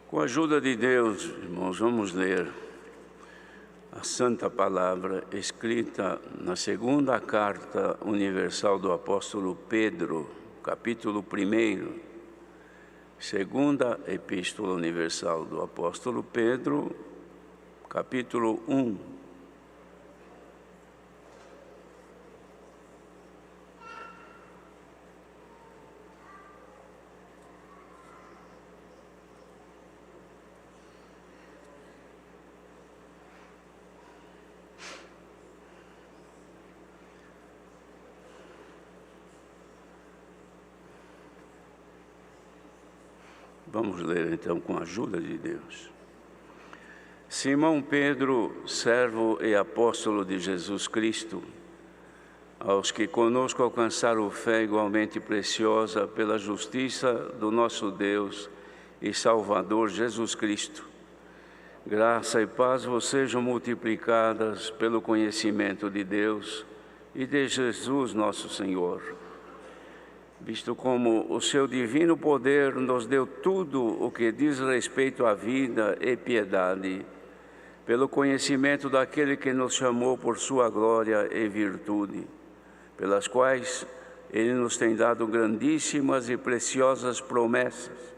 Com a ajuda de Deus, irmãos, vamos ler a Santa Palavra escrita na segunda carta universal do apóstolo Pedro, capítulo 1. Segunda Epístola Universal do apóstolo Pedro, capítulo 1. Vamos ler então com a ajuda de Deus. Simão Pedro, servo e apóstolo de Jesus Cristo, aos que conosco alcançaram fé igualmente preciosa pela justiça do nosso Deus e Salvador Jesus Cristo. Graça e paz vos sejam multiplicadas pelo conhecimento de Deus e de Jesus nosso Senhor. Visto como o seu divino poder nos deu tudo o que diz respeito à vida e piedade, pelo conhecimento daquele que nos chamou por sua glória e virtude, pelas quais ele nos tem dado grandíssimas e preciosas promessas,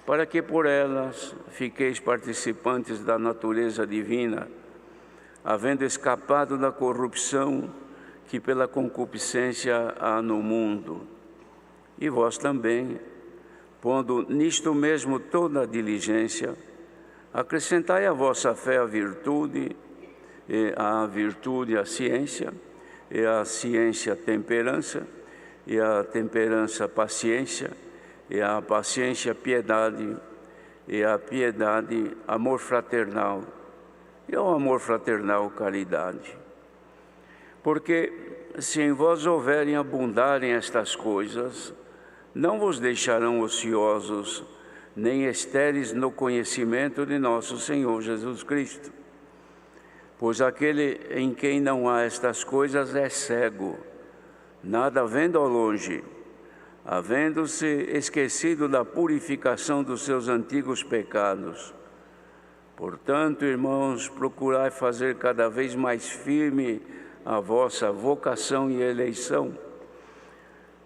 para que por elas fiqueis participantes da natureza divina, havendo escapado da corrupção que pela concupiscência há no mundo. E vós também, pondo nisto mesmo toda a diligência, acrescentai à vossa fé a virtude, e à virtude a ciência, e à ciência a temperança, e à temperança a paciência, e à paciência a piedade, e à piedade amor fraternal, e ao amor fraternal caridade. Porque se em vós houverem abundarem estas coisas, não vos deixarão ociosos, nem estéreis no conhecimento de nosso Senhor Jesus Cristo. Pois aquele em quem não há estas coisas é cego, nada vendo ao longe, havendo-se esquecido da purificação dos seus antigos pecados. Portanto, irmãos, procurai fazer cada vez mais firme a vossa vocação e eleição,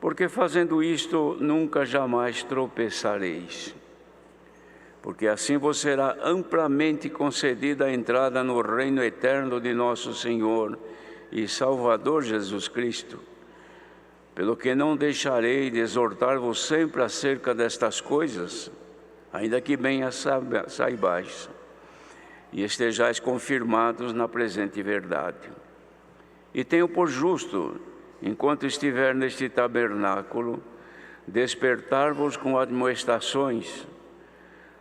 porque fazendo isto nunca jamais tropeçareis. Porque assim vos será amplamente concedida a entrada no reino eterno de nosso Senhor e Salvador Jesus Cristo. Pelo que não deixarei de exortar-vos sempre acerca destas coisas, ainda que bem as saibais, e estejais confirmados na presente verdade. E tenho por justo, enquanto estiver neste tabernáculo, despertar-vos com admoestações,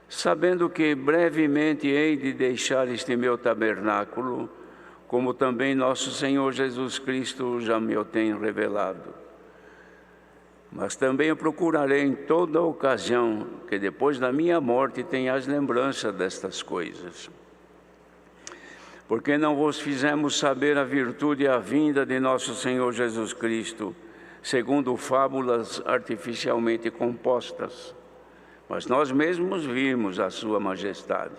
sabendo que brevemente hei de deixar este meu tabernáculo, como também nosso Senhor Jesus Cristo já me o tem revelado. Mas também eu procurarei em toda ocasião que depois da minha morte tenhais lembrança destas coisas. Porque não vos fizemos saber a virtude e a vinda de nosso Senhor Jesus Cristo, segundo fábulas artificialmente compostas, mas nós mesmos vimos a sua majestade.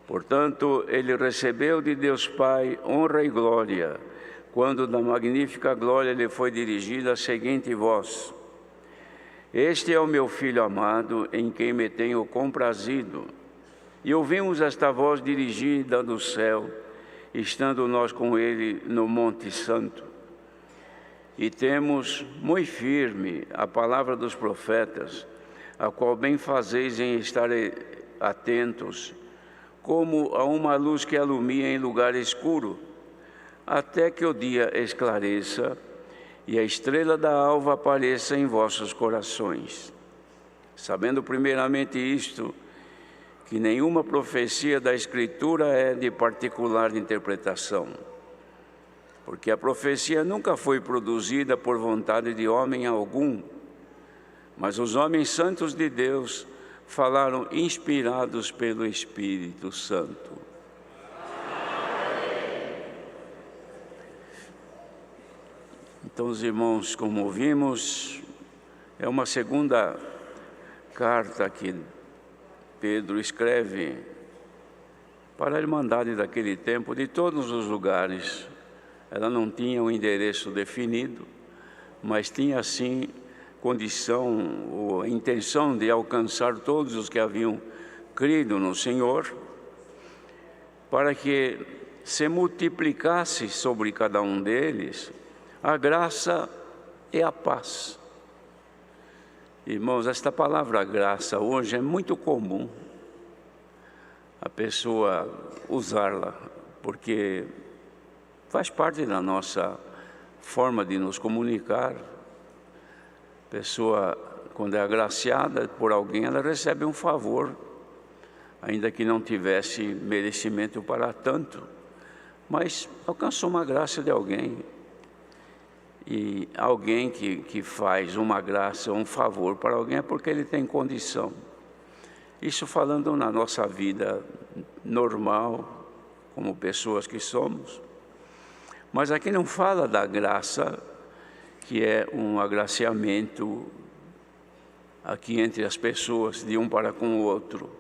Portanto, ele recebeu de Deus Pai honra e glória, quando da magnífica glória lhe foi dirigida a seguinte voz: Este é o meu Filho amado, em quem me tenho comprazido. E ouvimos esta voz dirigida do céu, estando nós com ele no Monte Santo. E temos muito firme a palavra dos profetas, a qual bem fazeis em estar atentos, como a uma luz que alumia em lugar escuro, até que o dia esclareça e a estrela da alva apareça em vossos corações. Sabendo primeiramente isto, que nenhuma profecia da Escritura é de particular interpretação, porque a profecia nunca foi produzida por vontade de homem algum, mas os homens santos de Deus falaram inspirados pelo Espírito Santo. Então, os irmãos, como ouvimos, é uma segunda carta que Pedro escreve para a Irmandade daquele tempo, de todos os lugares. Ela não tinha um endereço definido, mas tinha sim condição ou intenção de alcançar todos os que haviam crido no Senhor, para que se multiplicasse sobre cada um deles a graça e a paz. Irmãos, esta palavra graça hoje é muito comum a pessoa usá-la, porque faz parte da nossa forma de nos comunicar. A pessoa, quando é agraciada por alguém, ela recebe um favor, ainda que não tivesse merecimento para tanto, mas alcançou uma graça de alguém. E alguém que faz uma graça, um favor para alguém é porque ele tem condição. Isso falando na nossa vida normal, como pessoas que somos. Mas aqui não fala da graça, que é um agraciamento aqui entre as pessoas, de um para com o outro.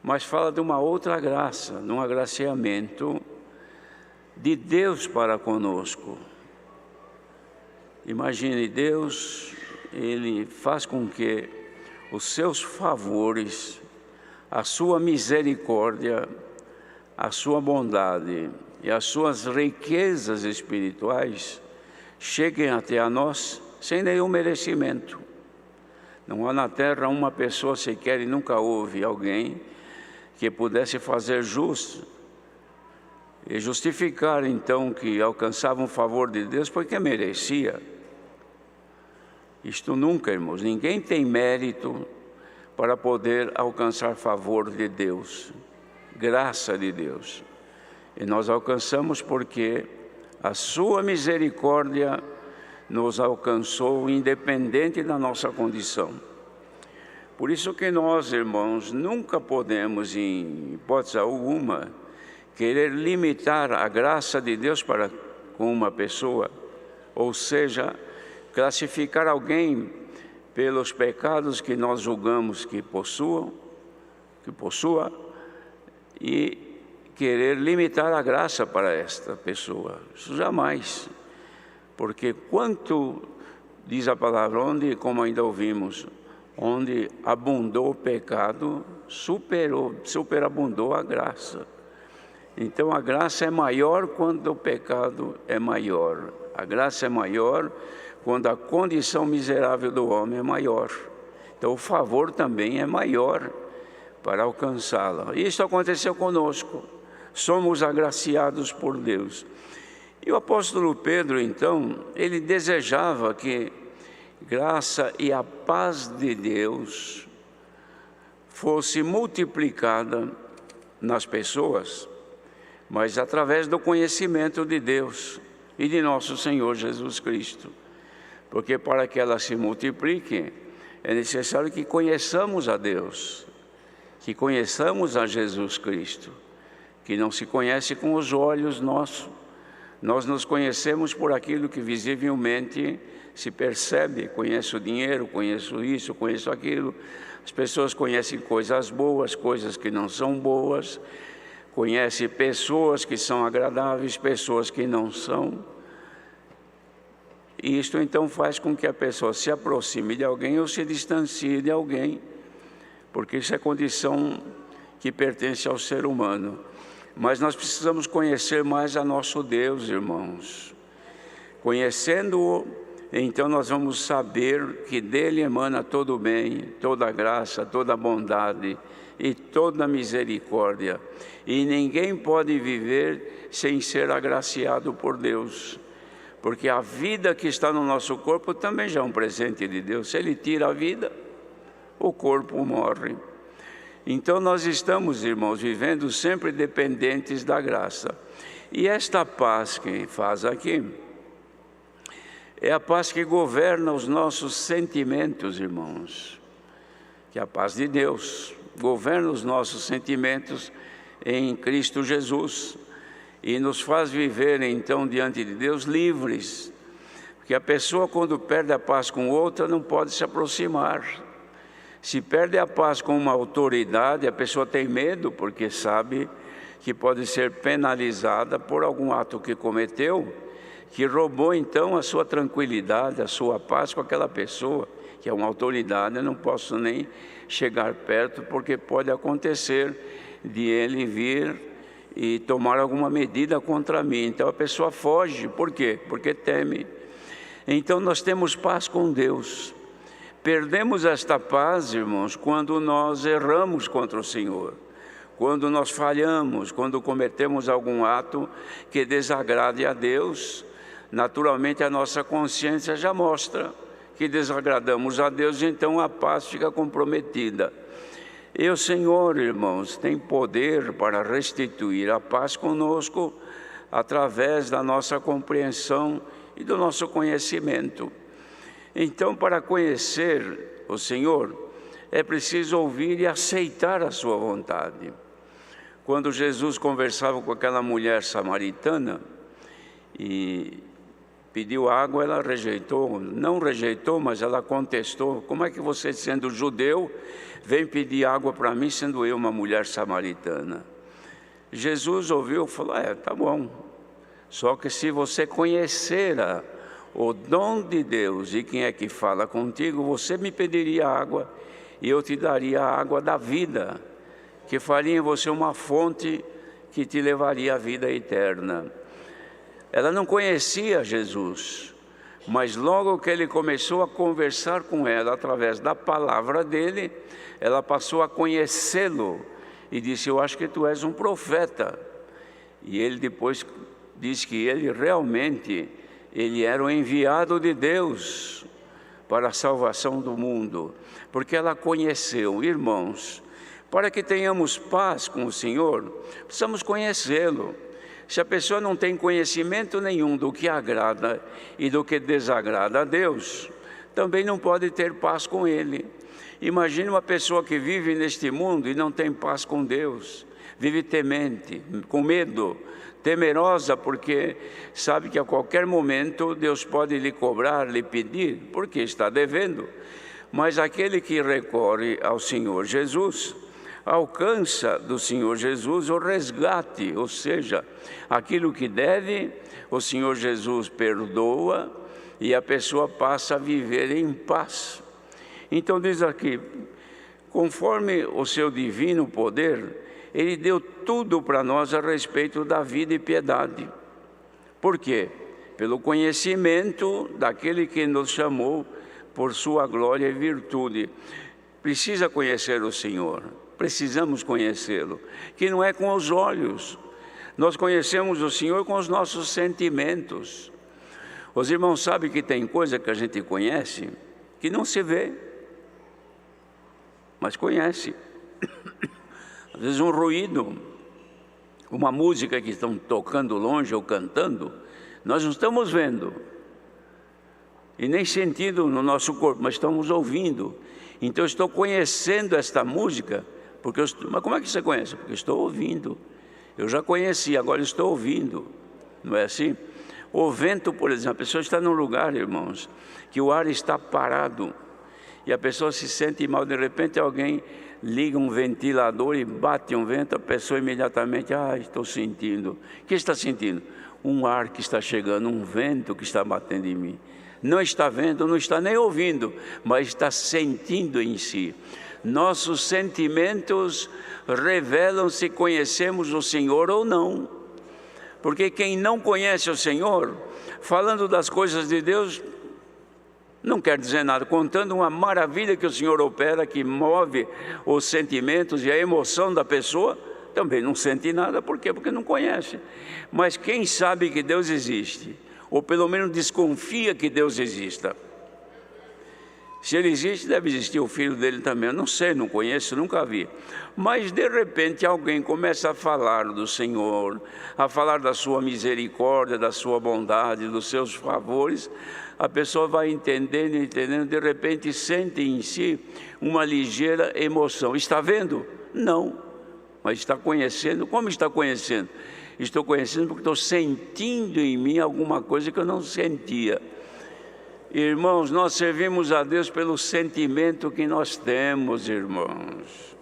Mas fala de uma outra graça, de um agraciamento de Deus para conosco. Imagine, Deus, Ele faz com que os seus favores, a sua misericórdia, a sua bondade e as suas riquezas espirituais cheguem até a nós sem nenhum merecimento. Não há na terra uma pessoa sequer, e nunca houve alguém que pudesse fazer justo e justificar então que alcançava um favor de Deus porque merecia. Isto nunca, irmãos, ninguém tem mérito para poder alcançar favor de Deus, graça de Deus. E nós alcançamos porque a sua misericórdia nos alcançou independente da nossa condição. Por isso que nós, irmãos, nunca podemos, em hipótese alguma, querer limitar a graça de Deus para com uma pessoa, ou seja, classificar alguém pelos pecados que nós julgamos que possua, e querer limitar a graça para esta pessoa. Isso jamais. Porque quanto, diz a palavra, onde, como ainda ouvimos, onde abundou o pecado, superabundou a graça. Então a graça é maior quando o pecado é maior. A graça é maior quando a condição miserável do homem é maior. Então o favor também é maior para alcançá-la. Isso aconteceu conosco. Somos agraciados por Deus. E o apóstolo Pedro, então, ele desejava que graça e a paz de Deus fosse multiplicada nas pessoas, mas através do conhecimento de Deus e de nosso Senhor Jesus Cristo. Porque para que ela se multiplique, é necessário que conheçamos a Deus, que conheçamos a Jesus Cristo, que não se conhece com os olhos nossos. Nós nos conhecemos por aquilo que visivelmente se percebe. Conheço o dinheiro, conheço isso, conheço aquilo. As pessoas conhecem coisas boas, coisas que não são boas. Conhecem pessoas que são agradáveis, pessoas que não são. E isto então faz com que a pessoa se aproxime de alguém ou se distancie de alguém, porque isso é condição que pertence ao ser humano. Mas nós precisamos conhecer mais a nosso Deus, irmãos. Conhecendo-o, então nós vamos saber que dele emana todo o bem, toda a graça, toda a bondade e toda a misericórdia. E ninguém pode viver sem ser agraciado por Deus. Porque a vida que está no nosso corpo também já é um presente de Deus. Se Ele tira a vida, o corpo morre. Então nós estamos, irmãos, vivendo sempre dependentes da graça. E esta paz que faz aqui, é a paz que governa os nossos sentimentos, irmãos. Que a paz de Deus governa os nossos sentimentos em Cristo Jesus. E nos faz viver, então, diante de Deus, livres. Porque a pessoa, quando perde a paz com outra, não pode se aproximar. Se perde a paz com uma autoridade, a pessoa tem medo, porque sabe que pode ser penalizada por algum ato que cometeu, que roubou então a sua tranquilidade, a sua paz com aquela pessoa, que é uma autoridade. Eu não posso nem chegar perto, porque pode acontecer de ele vir e tomar alguma medida contra mim. Então a pessoa foge. Por quê? Porque teme. Então nós temos paz com Deus. Perdemos esta paz, irmãos, quando nós erramos contra o Senhor, quando nós falhamos, quando cometemos algum ato que desagrade a Deus. Naturalmente a nossa consciência já mostra que desagradamos a Deus, então a paz fica comprometida. E o Senhor, irmãos, tem poder para restituir a paz conosco através da nossa compreensão e do nosso conhecimento. Então, para conhecer o Senhor, é preciso ouvir e aceitar a sua vontade. Quando Jesus conversava com aquela mulher samaritana e pediu água, ela rejeitou, não rejeitou, mas ela contestou: como é que você, sendo judeu, vem pedir água para mim, sendo eu uma mulher samaritana? Jesus ouviu e falou: tá bom, só que se você conhecer o dom de Deus e quem é que fala contigo, você me pediria água e eu te daria a água da vida, que faria em você uma fonte que te levaria à vida eterna. Ela não conhecia Jesus, mas logo que ele começou a conversar com ela através da palavra dele, ela passou a conhecê-lo e disse: eu acho que tu és um profeta. E ele depois disse que ele realmente era o enviado de Deus para a salvação do mundo, porque ela conheceu. Irmãos, para que tenhamos paz com o Senhor, precisamos conhecê-lo. Se a pessoa não tem conhecimento nenhum do que agrada e do que desagrada a Deus, também não pode ter paz com Ele. Imagine uma pessoa que vive neste mundo e não tem paz com Deus, vive temente, com medo, temerosa, porque sabe que a qualquer momento Deus pode lhe cobrar, lhe pedir, porque está devendo. Mas aquele que recorre ao Senhor Jesus, alcança do Senhor Jesus o resgate, ou seja, aquilo que deve, o Senhor Jesus perdoa e a pessoa passa a viver em paz. Então diz aqui: conforme o seu divino poder, Ele deu tudo para nós a respeito da vida e piedade. Por quê? Pelo conhecimento daquele que nos chamou por sua glória e virtude. Precisa conhecer o Senhor. Precisamos conhecê-lo, que não é com os olhos. Nós conhecemos o Senhor com os nossos sentimentos. Os irmãos sabem que tem coisa que a gente conhece que não se vê, mas conhece. Às vezes um ruído, uma música que estão tocando longe ou cantando, nós não estamos vendo e nem sentindo no nosso corpo, mas estamos ouvindo. Então eu estou conhecendo esta música. Mas como é que você conhece? Porque eu estou ouvindo. Eu já conheci, agora estou ouvindo. Não é assim? O vento, por exemplo, a pessoa está num lugar, irmãos, que o ar está parado e a pessoa se sente mal. De repente alguém liga um ventilador e bate um vento, a pessoa imediatamente: estou sentindo. O que está sentindo? Um ar que está chegando, um vento que está batendo em mim. Não está vendo, não está nem ouvindo, mas está sentindo em si. Nossos sentimentos revelam se conhecemos o Senhor ou não. Porque quem não conhece o Senhor, falando das coisas de Deus, não quer dizer nada. Contando uma maravilha que o Senhor opera, que move os sentimentos e a emoção da pessoa, também não sente nada. Por quê? Porque não conhece. Mas quem sabe que Deus existe, ou pelo menos desconfia que Deus exista, se Ele existe, deve existir o Filho dele também. Eu não sei, não conheço, nunca vi. Mas de repente alguém começa a falar do Senhor, a falar da sua misericórdia, da sua bondade, dos seus favores. A pessoa vai entendendo, de repente sente em si uma ligeira emoção. Está vendo? Não, mas está conhecendo. Como está conhecendo? Estou conhecendo porque estou sentindo em mim alguma coisa que eu não sentia. Irmãos, nós servimos a Deus pelo sentimento que nós temos, irmãos.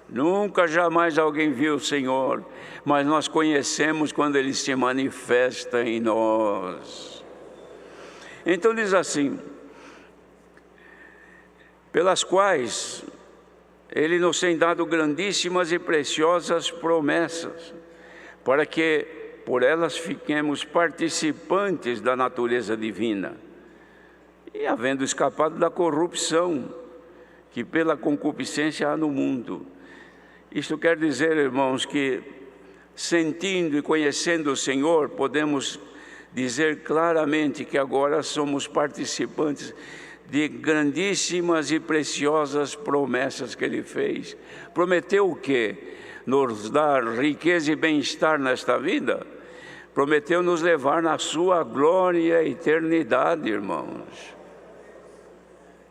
Nunca, jamais alguém viu o Senhor, mas nós conhecemos quando Ele se manifesta em nós. Então diz assim: pelas quais Ele nos tem dado grandíssimas e preciosas promessas, para que por elas fiquemos participantes da natureza divina, e havendo escapado da corrupção que pela concupiscência há no mundo. Isto quer dizer, irmãos, que sentindo e conhecendo o Senhor, podemos dizer claramente que agora somos participantes de grandíssimas e preciosas promessas que Ele fez. Prometeu o quê? Nos dar riqueza e bem-estar nesta vida. Prometeu nos levar na sua glória e a eternidade, irmãos.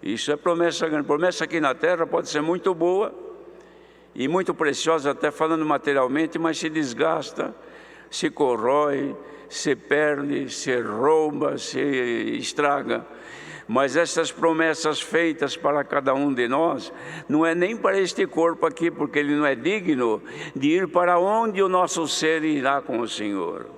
Isso é promessa grande. Promessa aqui na terra pode ser muito boa e muito preciosa, até falando materialmente, mas se desgasta, se corrói, se perde, se rouba, se estraga. Mas essas promessas feitas para cada um de nós, não é nem para este corpo aqui, porque ele não é digno de ir para onde o nosso ser irá com o Senhor.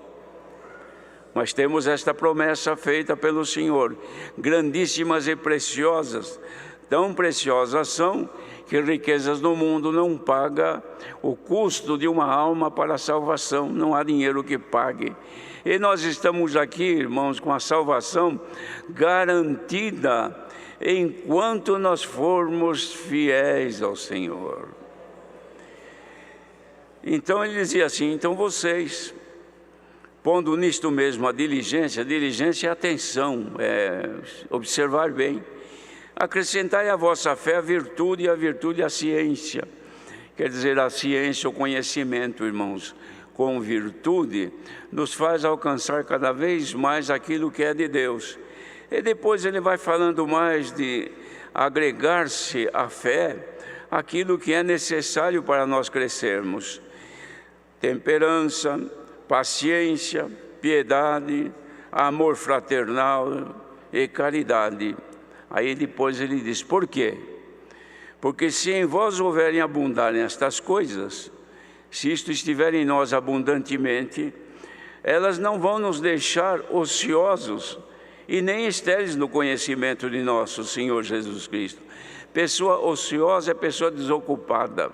Mas temos esta promessa feita pelo Senhor, grandíssimas e preciosas. Tão preciosas são que riquezas no mundo não pagam o custo de uma alma para a salvação. Não há dinheiro que pague. E nós estamos aqui, irmãos, com a salvação garantida enquanto nós formos fiéis ao Senhor. Então ele dizia assim: então vocês, pondo nisto mesmo a diligência é atenção, é observar bem. Acrescentai à vossa fé a virtude, e a virtude a ciência. Quer dizer, a ciência, o conhecimento, irmãos, com virtude, nos faz alcançar cada vez mais aquilo que é de Deus. E depois ele vai falando mais de agregar-se à fé aquilo que é necessário para nós crescermos. Temperança, paciência, piedade, amor fraternal e caridade. Aí depois ele diz: por quê? Porque se em vós houverem abundarem estas coisas, se isto estiver em nós abundantemente, elas não vão nos deixar ociosos e nem estéreis no conhecimento de nosso Senhor Jesus Cristo. Pessoa ociosa é pessoa desocupada.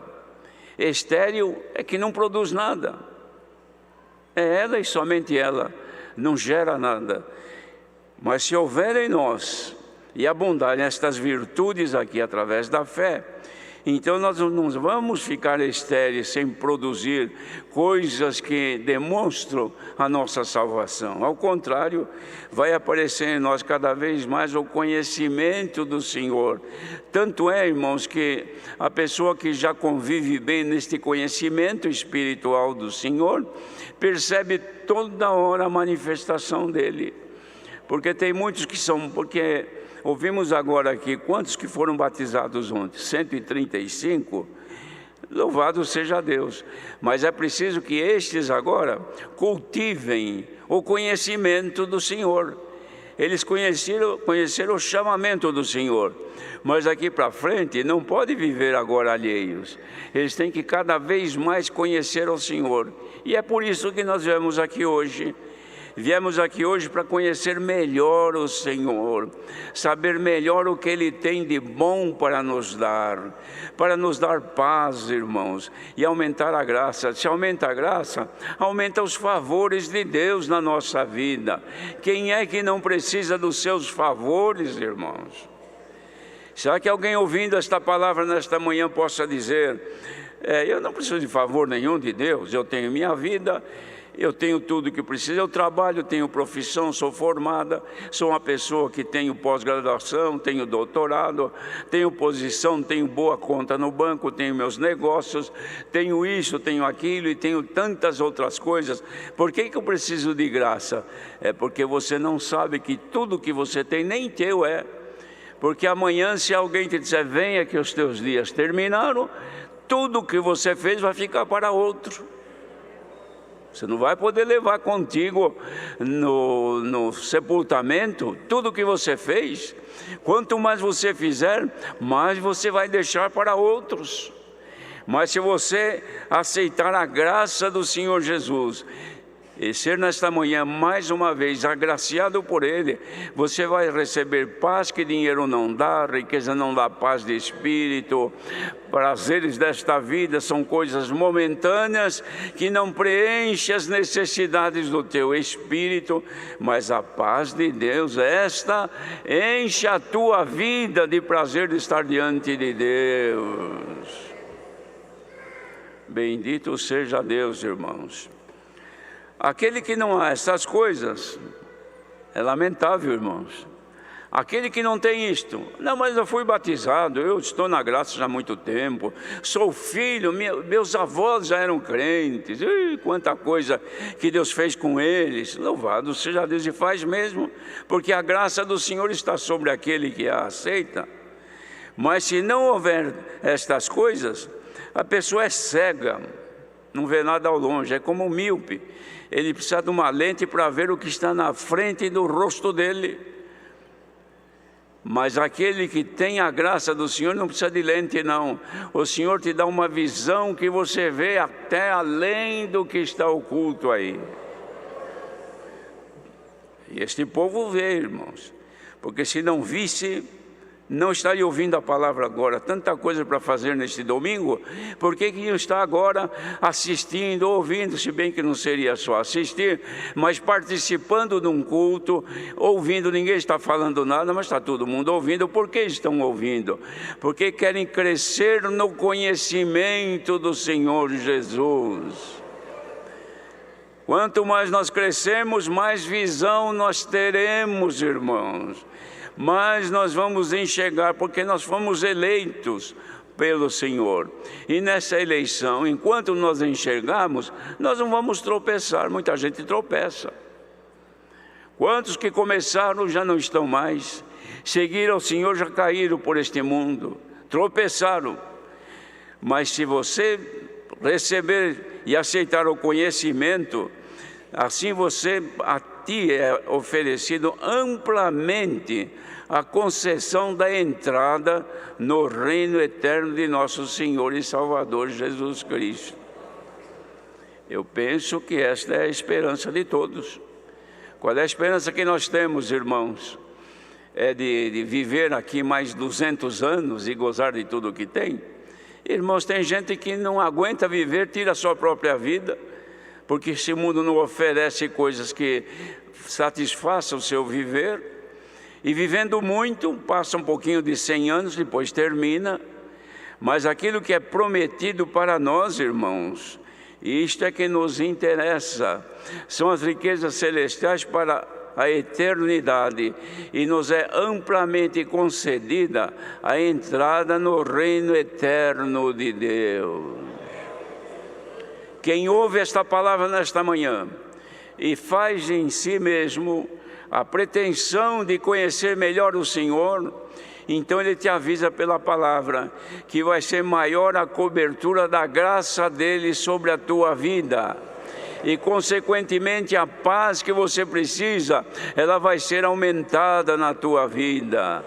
Estéril é que não produz nada. É ela e somente ela, não gera nada. Mas se houver em nós e abundarem estas virtudes aqui através da fé, então nós não vamos ficar estéreis sem produzir coisas que demonstram a nossa salvação. Ao contrário, vai aparecer em nós cada vez mais o conhecimento do Senhor. Tanto é, irmãos, que a pessoa que já convive bem neste conhecimento espiritual do Senhor, percebe toda hora a manifestação dele. Porque tem muitos que são... porque ouvimos agora aqui, quantos que foram batizados ontem? 135? Louvado seja Deus. Mas é preciso que estes agora cultivem o conhecimento do Senhor. Eles conheceram o chamamento do Senhor. Mas daqui para frente não pode viver agora alheios. Eles têm que cada vez mais conhecer o Senhor. E é por isso que nós viemos aqui hoje. Viemos aqui hoje para conhecer melhor o Senhor, saber melhor o que Ele tem de bom para nos dar paz, irmãos, e aumentar a graça. Se aumenta a graça, aumenta os favores de Deus na nossa vida. Quem é que não precisa dos seus favores, irmãos? Será que alguém ouvindo esta palavra nesta manhã possa dizer: eu não preciso de favor nenhum de Deus, eu tenho minha vida, eu tenho tudo que preciso, eu trabalho, tenho profissão, sou formada, sou uma pessoa que tenho pós-graduação, tenho doutorado, tenho posição, tenho boa conta no banco, tenho meus negócios, tenho isso, tenho aquilo e tenho tantas outras coisas. Por que eu preciso de graça? É porque você não sabe que tudo que você tem nem teu é. Porque amanhã, se alguém te disser: venha que os teus dias terminaram, tudo que você fez vai ficar para outro. Você não vai poder levar contigo no sepultamento tudo o que você fez. Quanto mais você fizer, mais você vai deixar para outros. Mas se você aceitar a graça do Senhor Jesus e ser nesta manhã mais uma vez agraciado por Ele, você vai receber paz que dinheiro não dá, riqueza não dá, paz de espírito. Prazeres desta vida são coisas momentâneas que não preenchem as necessidades do teu espírito, mas a paz de Deus, esta enche a tua vida de prazer de estar diante de Deus. Bendito seja Deus, irmãos. Aquele que não há essas coisas, é lamentável, irmãos. Aquele que não tem isto, não, mas eu fui batizado, eu estou na graça já há muito tempo, sou filho, meus avós já eram crentes, quanta coisa que Deus fez com eles. Louvado seja Deus, e faz mesmo, porque a graça do Senhor está sobre aquele que a aceita. Mas se não houver estas coisas, a pessoa é cega, não vê nada ao longe, é como um míope. Ele precisa de uma lente para ver o que está na frente do rosto dele. Mas aquele que tem a graça do Senhor não precisa de lente, não. O Senhor te dá uma visão que você vê até além do que está oculto aí. E este povo vê, irmãos, porque se não visse, não estaria ouvindo a palavra agora. Tanta coisa para fazer neste domingo, por que iam estar agora assistindo, ouvindo, se bem que não seria só assistir, mas participando de um culto, ouvindo, ninguém está falando nada, mas está todo mundo ouvindo. Por que estão ouvindo? Porque querem crescer no conhecimento do Senhor Jesus. Quanto mais nós crescemos, mais visão nós teremos, irmãos. Mas nós vamos enxergar, porque nós fomos eleitos pelo Senhor. E nessa eleição, enquanto nós enxergarmos, nós não vamos tropeçar. Muita gente tropeça. Quantos que começaram já não estão mais, seguiram o Senhor, já caíram por este mundo, tropeçaram. Mas se você receber e aceitar o conhecimento, assim a ti é oferecido amplamente a concessão da entrada no reino eterno de nosso Senhor e Salvador Jesus Cristo. Eu penso que esta é a esperança de todos. Qual é a esperança que nós temos, irmãos? É de viver aqui mais 200 anos e gozar de tudo o que tem? Irmãos, tem gente que não aguenta viver, tira a sua própria vida, porque esse mundo não oferece coisas que satisfaçam o seu viver. E vivendo muito, passa um pouquinho de 100 anos, depois termina. Mas aquilo que é prometido para nós, irmãos, isto é que nos interessa, são as riquezas celestiais para a eternidade, e nos é amplamente concedida a entrada no reino eterno de Deus. Quem ouve esta palavra nesta manhã e faz em si mesmo a pretensão de conhecer melhor o Senhor, então Ele te avisa pela palavra que vai ser maior a cobertura da graça dEle sobre a tua vida. E consequentemente a paz que você precisa, ela vai ser aumentada na tua vida.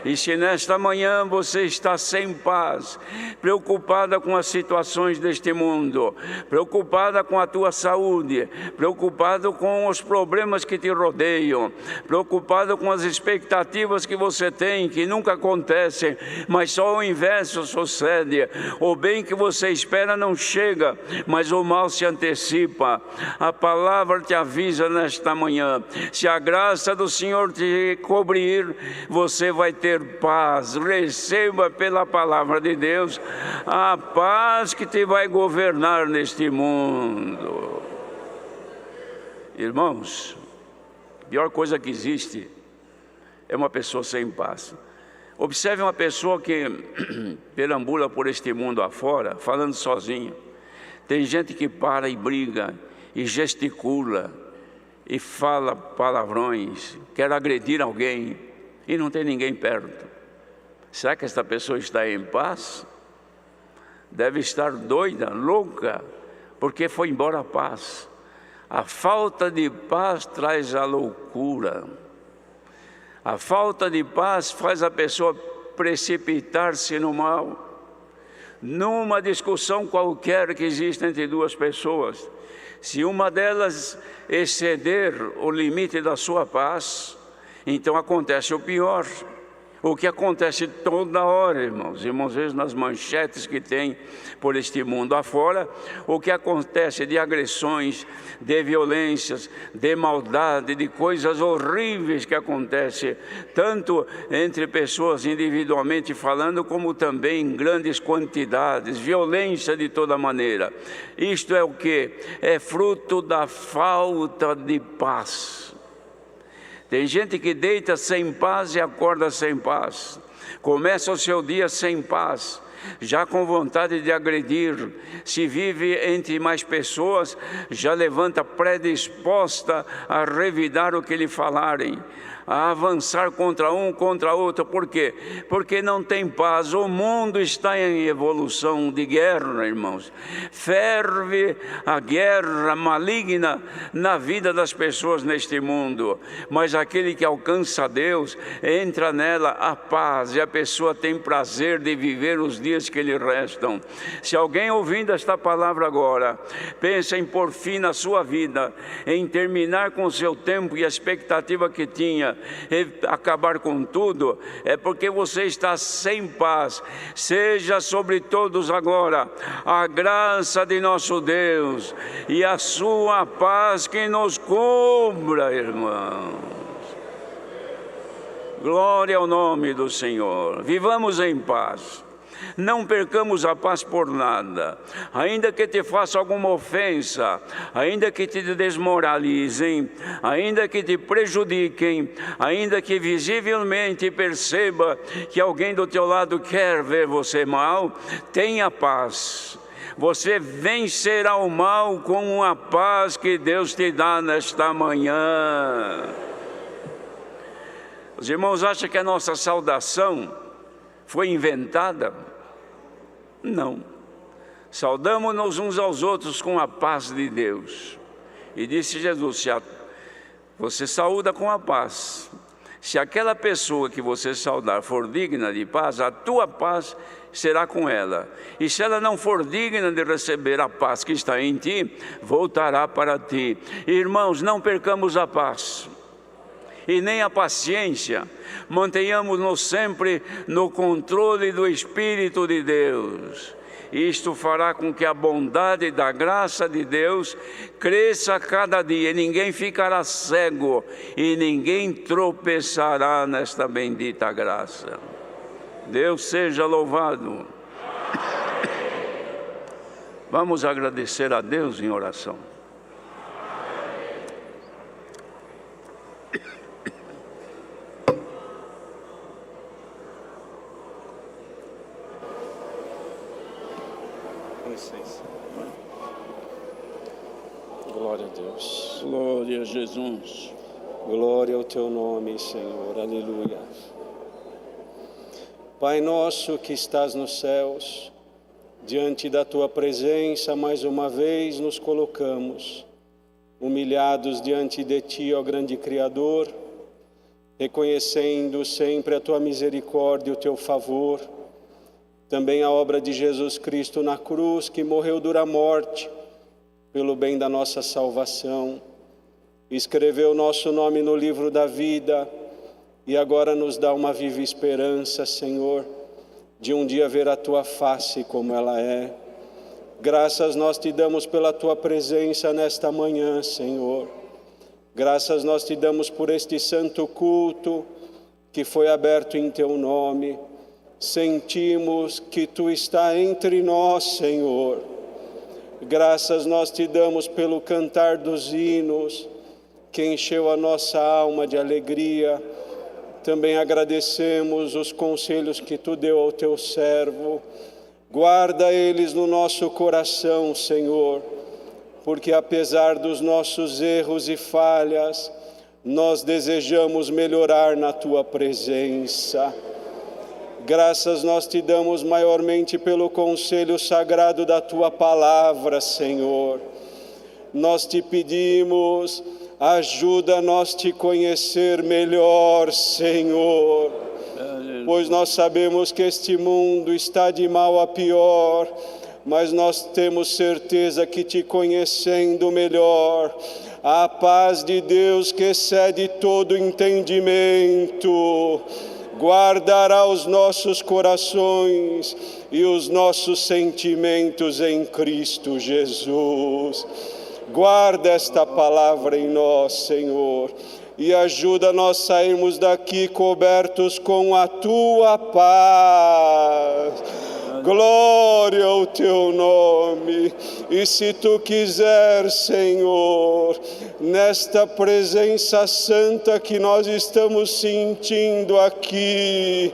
E se nesta manhã você está sem paz, preocupada com as situações deste mundo, preocupada com a tua saúde, preocupado com os problemas que te rodeiam, preocupado com as expectativas que você tem, que nunca acontecem, mas só o inverso sucede. O bem que você espera não chega, mas o mal se antecipa. A palavra te avisa nesta manhã, se a graça do Senhor te cobrir, você vai ter paz. Receba pela palavra de Deus a paz que te vai governar neste mundo. Irmãos, a pior coisa que existe é uma pessoa sem paz. Observe uma pessoa que perambula por este mundo afora, falando sozinho. Tem gente que para e briga, e gesticula, e fala palavrões, quer agredir alguém, e não tem ninguém perto. Será que esta pessoa está em paz? Deve estar doida, louca, porque foi embora a paz. A falta de paz traz a loucura. A falta de paz faz a pessoa precipitar-se no mal. Numa discussão qualquer que existe entre duas pessoas, se uma delas exceder o limite da sua paz, então acontece o pior. O que acontece toda hora, irmãos, vezes nas manchetes que tem por este mundo afora, o que acontece de agressões, de violências, de maldade, de coisas horríveis que acontecem, tanto entre pessoas individualmente falando, como também em grandes quantidades, violência de toda maneira. Isto é o que? É fruto da falta de paz. Tem gente que deita sem paz e acorda sem paz. Começa o seu dia sem paz, já com vontade de agredir. Se vive entre mais pessoas, já levanta predisposta a revidar o que lhe falarem, a avançar contra um, contra outro. Por quê? Porque não tem paz. O mundo está em evolução de guerra, irmãos. Ferve a guerra maligna na vida das pessoas neste mundo. Mas aquele que alcança Deus, entra nela a paz, e a pessoa tem prazer de viver os dias que lhe restam. Se alguém ouvindo esta palavra agora, pensa em pôr fim na sua vida, em terminar com o seu tempo e a expectativa que tinha, acabar com tudo, é porque você está sem paz. Seja sobre todos agora a graça de nosso Deus e a sua paz que nos cubra, irmãos. Glória ao nome do Senhor. Vivamos em paz. Não percamos a paz por nada. Ainda que te faça alguma ofensa, ainda que te desmoralizem, ainda que te prejudiquem, ainda que visivelmente perceba que alguém do teu lado quer ver você mal, tenha paz. Você vencerá o mal com a paz que Deus te dá nesta manhã. Os irmãos acham que a nossa saudação foi inventada? Não. Saudamos-nos uns aos outros com a paz de Deus. E disse Jesus: se você saúda com a paz, se aquela pessoa que você saudar for digna de paz, a tua paz será com ela. E se ela não for digna de receber a paz que está em ti, voltará para ti. Irmãos, não percamos a paz e nem a paciência. Mantenhamos-nos sempre no controle do Espírito de Deus. Isto fará com que a bondade da graça de Deus cresça a cada dia. Ninguém ficará cego e ninguém tropeçará nesta bendita graça. Deus seja louvado. Vamos agradecer a Deus em oração. Glória a Deus. Glória a Jesus. Glória ao teu nome, Senhor. Aleluia. Pai nosso que estás nos céus, diante da tua presença mais uma vez nos colocamos, humilhados diante de ti, ó grande Criador, reconhecendo sempre a tua misericórdia e o teu favor, também a obra de Jesus Cristo na cruz, que morreu dura morte, pelo bem da nossa salvação, escreveu nosso nome no livro da vida e agora nos dá uma viva esperança, Senhor, de um dia ver a tua face como ela é. Graças nós te damos pela tua presença nesta manhã, Senhor. Graças nós te damos por este santo culto que foi aberto em teu nome. Sentimos que tu está entre nós, Senhor. Graças nós te damos pelo cantar dos hinos, que encheu a nossa alma de alegria. Também agradecemos os conselhos que tu deu ao teu servo. Guarda eles no nosso coração, Senhor, porque apesar dos nossos erros e falhas, nós desejamos melhorar na tua presença. Graças nós te damos maiormente pelo conselho sagrado da tua palavra, Senhor. nós te pedimos, ajuda-nos a te conhecer melhor, Senhor. Pois nós sabemos que este mundo está de mal a pior, mas nós temos certeza que te conhecendo melhor, a paz de Deus que excede todo entendimento, guardará os nossos corações e os nossos sentimentos em Cristo Jesus. Guarda esta palavra em nós, Senhor, e ajuda-nos a sairmos daqui cobertos com a tua paz. Glória ao teu nome. E se tu quiser, Senhor, nesta presença santa que nós estamos sentindo aqui,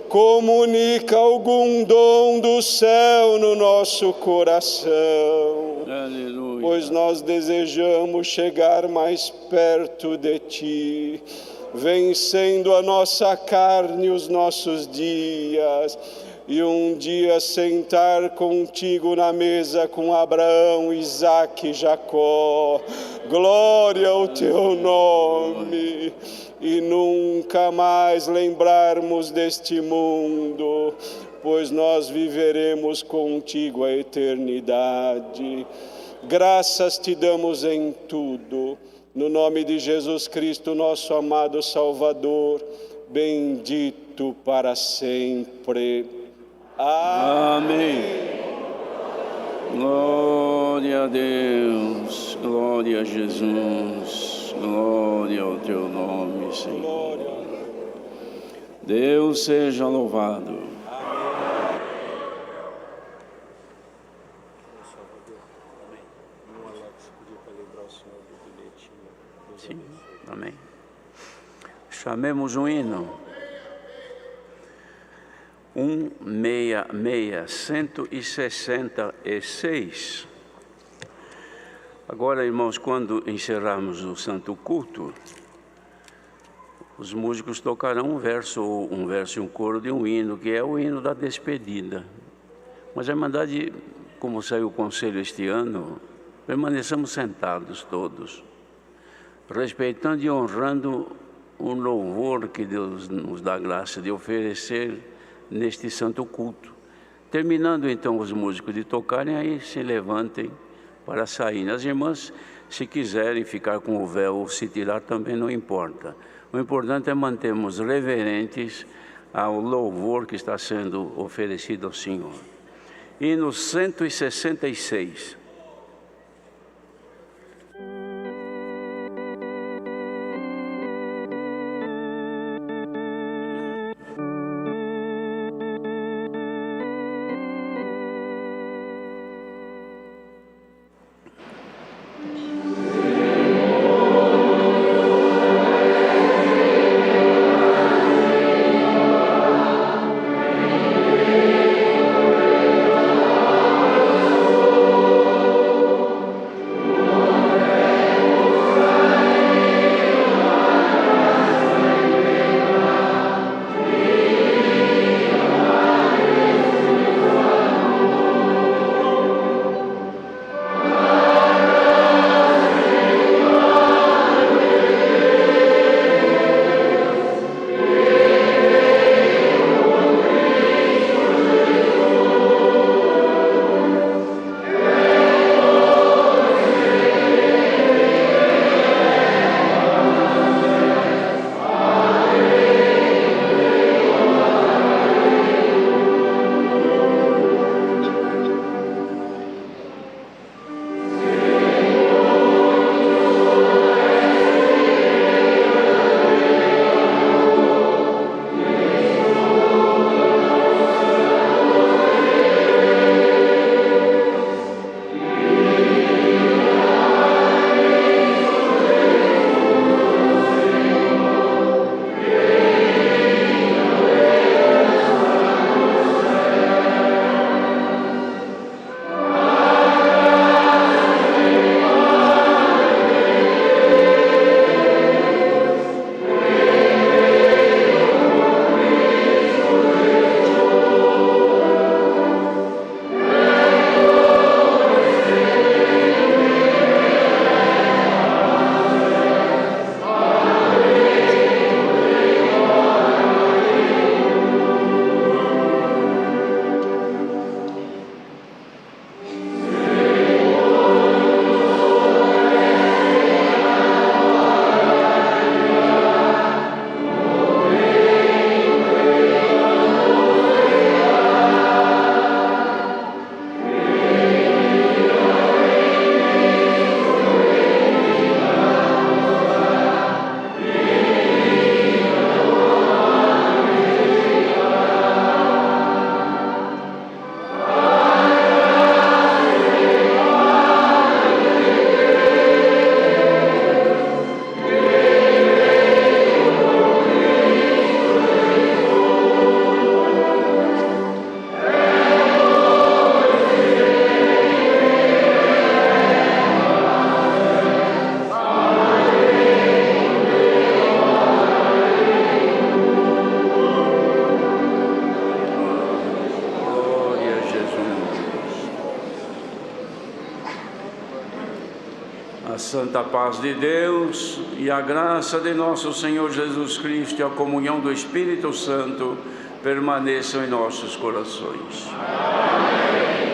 comunica algum dom do céu no nosso coração. Aleluia. Pois nós desejamos chegar mais perto de ti, vencendo a nossa carne os nossos dias, e um dia sentar contigo na mesa com Abraão, Isaque e Jacó. Glória ao teu nome. E nunca mais lembrarmos deste mundo, pois nós viveremos contigo a eternidade. Graças te damos em tudo, no nome de Jesus Cristo, nosso amado Salvador, bendito para sempre. Amém. Glória a Deus, glória a Jesus, glória ao teu nome, Senhor. Deus seja louvado. Sim, amém. Chamemos um hino. 166. Agora, irmãos, quando encerrarmos o Santo Culto, os músicos tocarão um verso e um coro de um hino, que é o hino da despedida. Mas a Irmandade, como saiu o conselho este ano, permaneçamos sentados todos, respeitando e honrando o louvor que Deus nos dá graça de oferecer neste santo culto. Terminando então os músicos de tocarem, aí se levantem para sair. As irmãs, se quiserem ficar com o véu ou se tirar, também não importa. O importante é mantermos reverentes ao louvor que está sendo oferecido ao Senhor. Hino 166. A santa paz de Deus e a graça de nosso Senhor Jesus Cristo e a comunhão do Espírito Santo permaneçam em nossos corações. Amém.